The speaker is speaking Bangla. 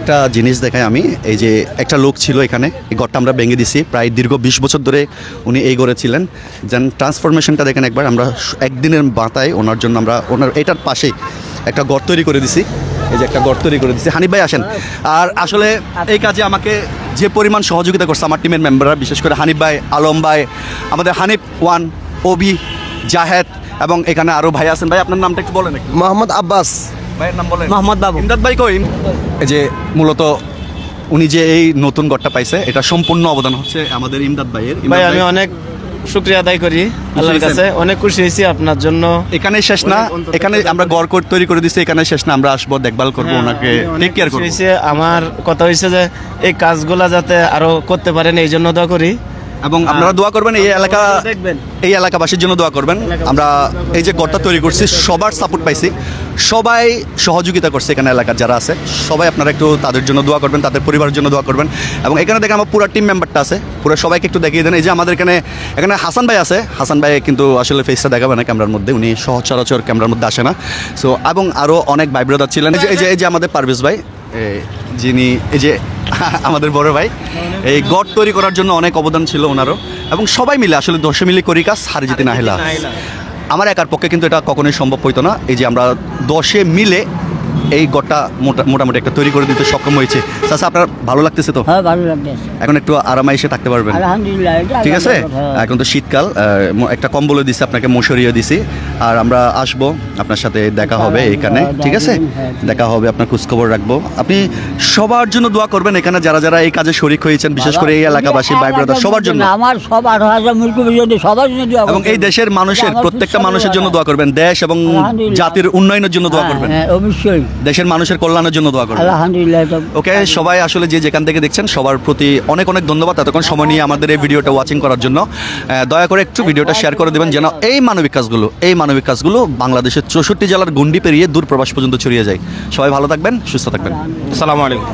একটা জিনিস দেখাই আমি। এই যে একটা লোক ছিল এখানে, এই ঘরটা আমরা ভেঙে দিছি, প্রায় দীর্ঘ 20 বছর ধরে উনি এই ঘরে ছিলেন। যেন ট্রান্সফরমেশনটা দেখেন একবার। আমরা একদিনের মাথায় ওনার জন্য আমরা ওনার এটার পাশেই একটা ঘর তৈরি করে দিছি। এই যে একটা ঘর তৈরি করে দিছি। হানিফ ভাই আসেন। আর আসলে এই কাজে আমাকে যে পরিমাণ সহযোগিতা করছে আমার টিমের মেম্বাররা, বিশেষ করে হানিফ ভাই, আলম ভাই, আমাদের হানিফ ওয়ান, ওবি, জাহেদ এবং এখানে আরও ভাই আছেন। ভাই আপনার নামটা একটু বলেন। মোহাম্মদ আব্বাস। ভাইয়ের নাম বলেন। মোহাম্মদ বাবু। ইমদাদ ভাই কই? এই যে মূলত উনি যে এই নতুন ঘরটা পাইছে, এটা সম্পূর্ণ অবদান হচ্ছে আমাদের ইমদাদ ভাইয়ের। ভাই আমি অনেক শুকরিয়া আদায় করি আল্লাহর কাছে, অনেক খুশি হয়েছি আপনার জন্য। এখানে শেষ না, এখানে আমরা ঘর তৈরি করে দিচ্ছি, এখানে শেষ না, আমরা আসবো, দেখভাল করবো, ওনাকে টেক কেয়ার করবো। আমার কথা হয়েছে যে এই কাজগুলা যাতে আরো করতে পারেন, এই জন্য দোয়া করি। এবং আপনারা দোয়া করবেন, এই এলাকাবাসীর জন্য দোয়া করবেন। আমরা এই যে ঘরটা তৈরি করছি সবার সাপোর্ট পাইছি, সবাই সহযোগিতা করছে এখানে এলাকার যারা আছে সবাই। আপনারা একটু তাদের জন্য দোয়া করবেন, তাদের পরিবারের জন্য দোয়া করবেন। এবং এখানে দেখেন আমার পুরো টিম মেম্বারটা আছে, পুরো সবাইকে একটু দেখিয়ে দেন। এই যে আমাদের এখানে হাসান ভাই আছে। হাসান ভাই কিন্তু আসলে ফেসটা দেখাবে না ক্যামেরার মধ্যে, উনি সচরাচর ক্যামেরার মধ্যে আসে না। সো এবং আরও অনেক ভাই ব্রাদার ছিলেন। এই যে আমাদের পারভেজ ভাই, যিনি এই যে আমাদের বড় ভাই, এই ঘর তৈরি করার জন্য অনেক অবদান ছিল ওনারও। এবং সবাই মিলে আসলে 10 মিলে করি কাজ, হারি জিতে না হেলা। আমার একার পক্ষে কিন্তু এটা কখনোই সম্ভব হইতো না। এই যে আমরা 10 মিলে এই ঘরটা মোটামুটি একটা তৈরি করে দিতে সক্ষম হয়েছে। চাচা আপনার ভালো লাগতেছে তো? হ্যাঁ, ভালো লাগতেছে। এখন একটু আরামে এসে থাকতে পারবেন? আলহামদুলিল্লাহ। ঠিক আছে। এখন তো শীতকাল, একটা কম্বলও দিছি আপনাকে, মশারিও দিছি। আর আমরা আসবো, আপনার সাথে দেখা হবে এখানে। ঠিক আছে, দেখা হবে, আপনার খোঁজখবর রাখবো। আপনি সবার জন্য দোয়া করবেন, এখানে যারা যারা এই কাজে শরিক হয়েছেন, বিশেষ করে এই এলাকাবাসী ভাই ব্রাদার সবার জন্য। আমার সব 18,000 মুরগি সবার জন্য দোয়া করবেন। এবং এই দেশের মানুষের প্রত্যেকটা মানুষের জন্য দোয়া করবেন, দেশ এবং জাতির উন্নয়নের জন্য দোয়া করবেন, অবশ্যই দেশের মানুষের কল্যাণের জন্য দোয়া করবেন। আলহামদুলিল্লাহ। ওকে, সবাই আসলে যে যেখান থেকে দেখছেন সবার প্রতি অনেক অনেক ধন্যবাদ এতক্ষণ সময় নিয়ে আমাদের এই ভিডিওটা ওয়াচিং করার জন্য। দয়া করে একটু ভিডিওটা শেয়ার করে দেবেন যেন এই মানবিক কাজগুলো বাংলাদেশের 64 জেলার গণ্ডি পেরিয়ে দূর প্রবাস পর্যন্ত ছড়িয়ে যায়। সবাই ভালো থাকবেন, সুস্থ থাকবেন। আসসালামু আলাইকুম।